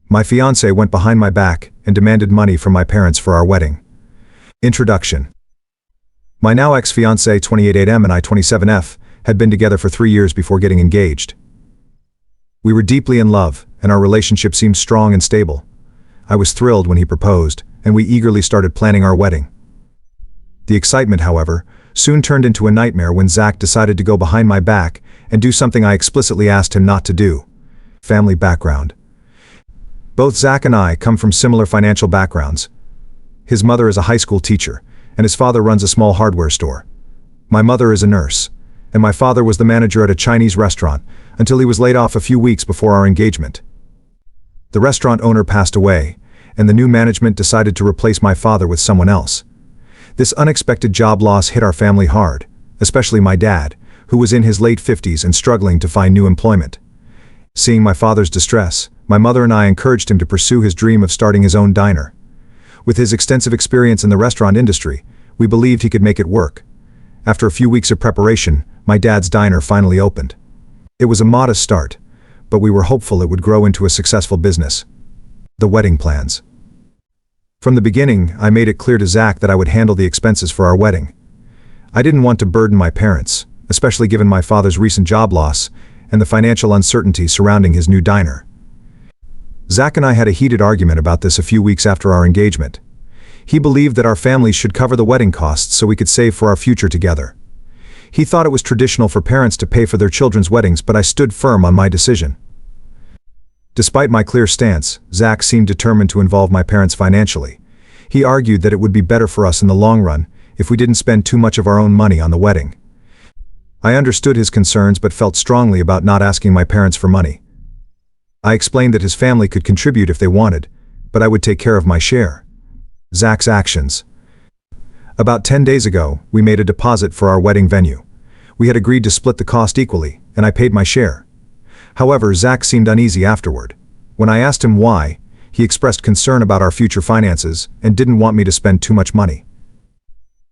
My fiancé went behind my back and demanded money from my parents for our wedding. Introduction. My now ex-fiancé 28M and I 27F had been together for 3 years before getting engaged. We were deeply in love, and our relationship seemed strong and stable. I was thrilled when he proposed, and we eagerly started planning our wedding. The excitement, however, soon turned into a nightmare when Zach decided to go behind my back and do something I explicitly asked him not to do. Family background. Both Zach and I come from similar financial backgrounds. His mother is a high school teacher, and his father runs a small hardware store. My mother is a nurse, and my father was the manager at a Chinese restaurant until he was laid off a few weeks before our engagement. The restaurant owner passed away, and the new management decided to replace my father with someone else. This unexpected job loss hit our family hard, especially my dad, who was in his late 50s and struggling to find new employment. Seeing my father's distress, my mother and I encouraged him to pursue his dream of starting his own diner. With his extensive experience in the restaurant industry, we believed he could make it work. After a few weeks of preparation, my dad's diner finally opened. It was a modest start, but we were hopeful it would grow into a successful business. The wedding plans. From the beginning, I made it clear to Zach that I would handle the expenses for our wedding. I didn't want to burden my parents, especially given my father's recent job loss and the financial uncertainty surrounding his new diner. Zach and I had a heated argument about this a few weeks after our engagement. He believed that our families should cover the wedding costs so we could save for our future together. He thought it was traditional for parents to pay for their children's weddings, but I stood firm on my decision. Despite my clear stance, Zach seemed determined to involve my parents financially. He argued that it would be better for us in the long run if we didn't spend too much of our own money on the wedding. I understood his concerns but felt strongly about not asking my parents for money. I explained that his family could contribute if they wanted, but I would take care of my share. Zach's actions. About 10 days ago, we made a deposit for our wedding venue. We had agreed to split the cost equally, and I paid my share. However, Zach seemed uneasy afterward. When I asked him why, he expressed concern about our future finances and didn't want me to spend too much money.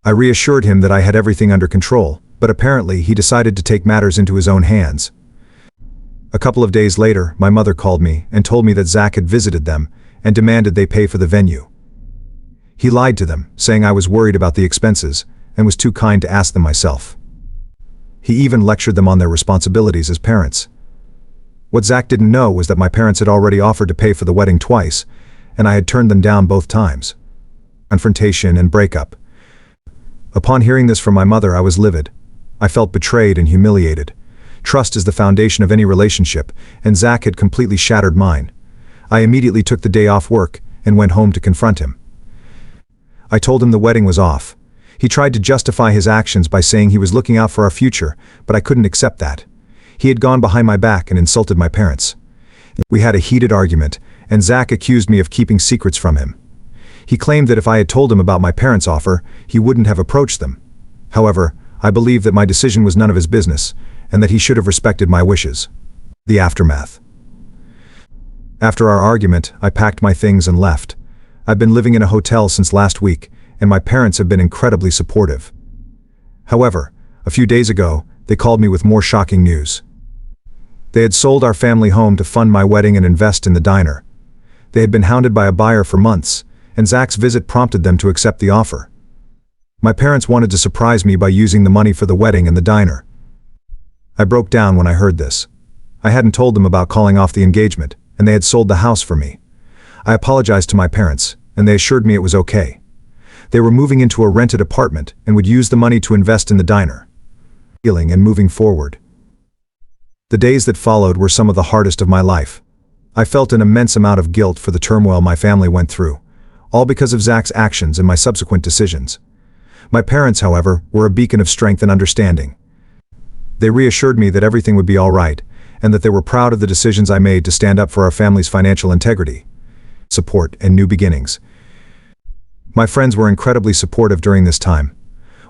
I reassured him that I had everything under control, but apparently he decided to take matters into his own hands. A couple of days later, my mother called me and told me that Zach had visited them and demanded they pay for the venue. He lied to them, saying I was worried about the expenses and was too kind to ask them myself. He even lectured them on their responsibilities as parents. What Zach didn't know was that my parents had already offered to pay for the wedding twice, and I had turned them down both times. Confrontation and breakup. Upon hearing this from my mother, I was livid. I felt betrayed and humiliated. Trust is the foundation of any relationship, and Zach had completely shattered mine. I immediately took the day off work and went home to confront him. I told him the wedding was off. He tried to justify his actions by saying he was looking out for our future, but I couldn't accept that. He had gone behind my back and insulted my parents. We had a heated argument, and Zach accused me of keeping secrets from him. He claimed that if I had told him about my parents' offer, he wouldn't have approached them. However, I believe that my decision was none of his business, and that he should have respected my wishes. The aftermath. After our argument, I packed my things and left. I've been living in a hotel since last week, and my parents have been incredibly supportive. However, a few days ago, they called me with more shocking news. They had sold our family home to fund my wedding and invest in the diner. They had been hounded by a buyer for months, and Zach's visit prompted them to accept the offer. My parents wanted to surprise me by using the money for the wedding and the diner. I broke down when I heard this. I hadn't told them about calling off the engagement, and they had sold the house for me. I apologized to my parents, and they assured me it was okay. They were moving into a rented apartment and would use the money to invest in the diner. Healing and moving forward. The days that followed were some of the hardest of my life. I felt an immense amount of guilt for the turmoil my family went through, all because of Zach's actions and my subsequent decisions. My parents, however, were a beacon of strength and understanding. They reassured me that everything would be all right, and that they were proud of the decisions I made to stand up for our family's financial integrity, support, and new beginnings. My friends were incredibly supportive during this time.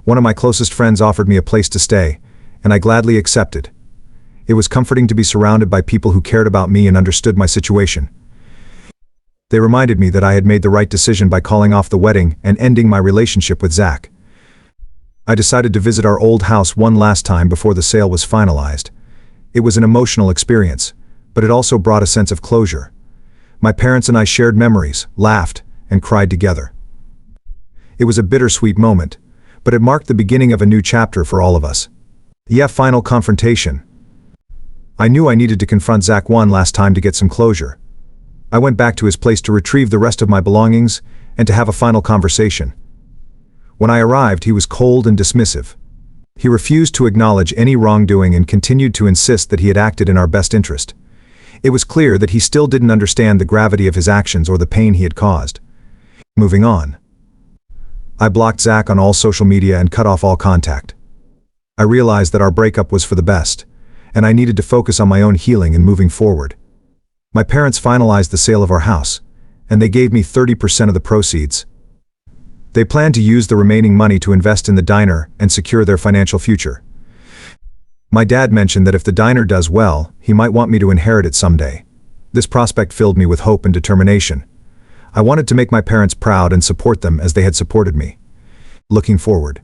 One of my closest friends offered me a place to stay, and I gladly accepted. It was comforting to be surrounded by people who cared about me and understood my situation. They reminded me that I had made the right decision by calling off the wedding and ending my relationship with Zach. I decided to visit our old house one last time before the sale was finalized. It was an emotional experience, but it also brought a sense of closure. My parents and I shared memories, laughed, and cried together. It was a bittersweet moment, but it marked the beginning of a new chapter for all of us. Yeah, final confrontation. I knew I needed to confront Zach one last time to get some closure. I went back to his place to retrieve the rest of my belongings and to have a final conversation. When I arrived, he was cold and dismissive. He refused to acknowledge any wrongdoing and continued to insist that he had acted in our best interest. It was clear that he still didn't understand the gravity of his actions or the pain he had caused. Moving on. I blocked Zach on all social media and cut off all contact. I realized that our breakup was for the best, and I needed to focus on my own healing and moving forward. My parents finalized the sale of our house, and they gave me 30% of the proceeds. They planned to use the remaining money to invest in the diner and secure their financial future. My dad mentioned that if the diner does well, he might want me to inherit it someday. This prospect filled me with hope and determination. I wanted to make my parents proud and support them as they had supported me. Looking forward.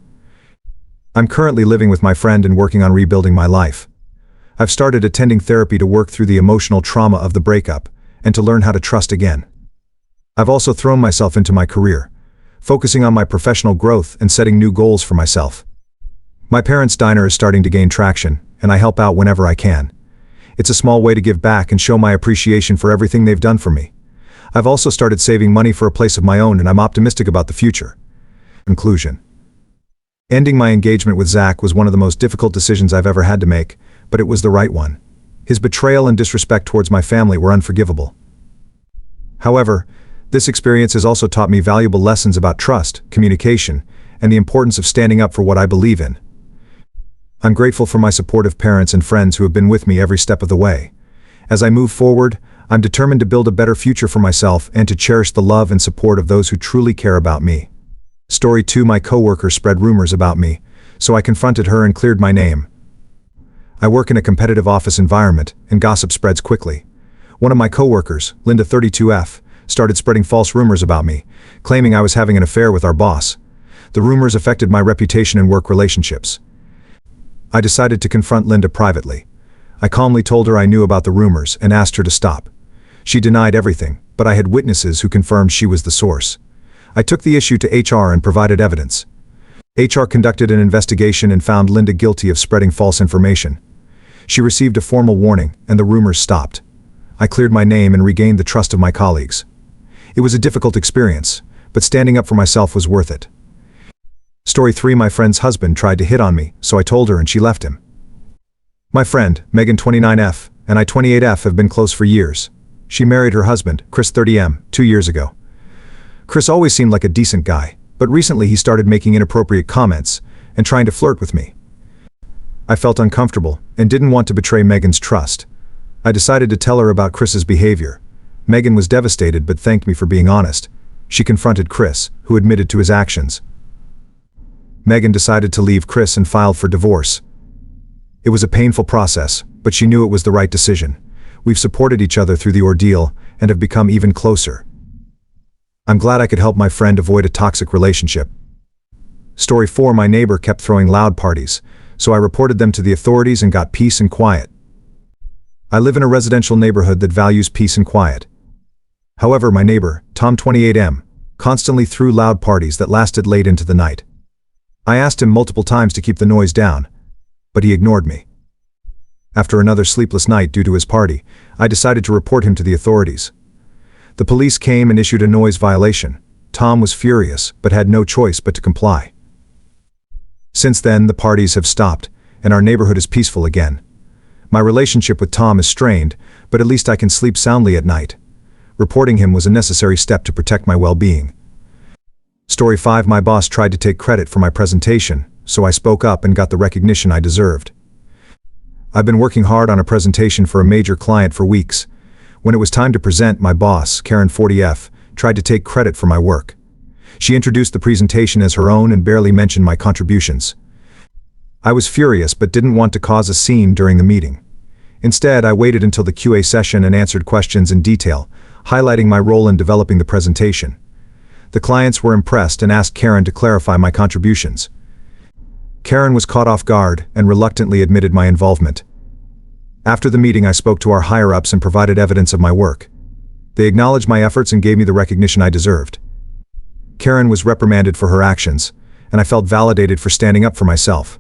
I'm currently living with my friend and working on rebuilding my life. I've started attending therapy to work through the emotional trauma of the breakup and to learn how to trust again. I've also thrown myself into my career, focusing on my professional growth and setting new goals for myself. My parents' diner is starting to gain traction, and I help out whenever I can. It's a small way to give back and show my appreciation for everything they've done for me. I've also started saving money for a place of my own, and I'm optimistic about the future. Conclusion. Ending my engagement with Zach was one of the most difficult decisions I've ever had to make, but it was the right one. His betrayal and disrespect towards my family were unforgivable. However, this experience has also taught me valuable lessons about trust, communication, and the importance of standing up for what I believe in. I'm grateful for my supportive parents and friends who have been with me every step of the way. As I move forward, I'm determined to build a better future for myself and to cherish the love and support of those who truly care about me. Story 2. My coworker spread rumors about me, so I confronted her and cleared my name. I work in a competitive office environment, and gossip spreads quickly. One of my coworkers, Linda 32F, started spreading false rumors about me, claiming I was having an affair with our boss. The rumors affected my reputation and work relationships. I decided to confront Linda privately. I calmly told her I knew about the rumors and asked her to stop. She denied everything, but I had witnesses who confirmed she was the source. I took the issue to HR and provided evidence. HR conducted an investigation and found Linda guilty of spreading false information. She received a formal warning, and the rumors stopped. I cleared my name and regained the trust of my colleagues. It was a difficult experience, but standing up for myself was worth it. Story 3. My friend's husband tried to hit on me, so I told her and she left him. My friend, Megan 29F, and I 28F have been close for years. She married her husband, Chris 30M, 2 years ago. Chris always seemed like a decent guy, but recently he started making inappropriate comments and trying to flirt with me. I felt uncomfortable and didn't want to betray Megan's trust. I decided to tell her about Chris's behavior. Megan was devastated but thanked me for being honest. She confronted Chris, who admitted to his actions. Megan decided to leave Chris and filed for divorce. It was a painful process, but she knew it was the right decision. We've supported each other through the ordeal and have become even closer. I'm glad I could help my friend avoid a toxic relationship. Story 4. My neighbor kept throwing loud parties, so I reported them to the authorities and got peace and quiet. I live in a residential neighborhood that values peace and quiet. However, my neighbor, Tom 28M, constantly threw loud parties that lasted late into the night. I asked him multiple times to keep the noise down, but he ignored me. After another sleepless night due to his party, I decided to report him to the authorities. The police came and issued a noise violation. Tom was furious, but had no choice but to comply. Since then, the parties have stopped, and our neighborhood is peaceful again. My relationship with Tom is strained, but at least I can sleep soundly at night. Reporting him was a necessary step to protect my well-being. Story 5. My boss tried to take credit for my presentation, so I spoke up and got the recognition I deserved. I've been working hard on a presentation for a major client for weeks. When it was time to present, my boss, Karen 40F, tried to take credit for my work. She introduced the presentation as her own and barely mentioned my contributions. I was furious but didn't want to cause a scene during the meeting. Instead, I waited until the QA session and answered questions in detail, highlighting my role in developing the presentation. The clients were impressed and asked Karen to clarify my contributions. Karen was caught off guard and reluctantly admitted my involvement. After the meeting, I spoke to our higher-ups and provided evidence of my work. They acknowledged my efforts and gave me the recognition I deserved. Karen was reprimanded for her actions, and I felt validated for standing up for myself.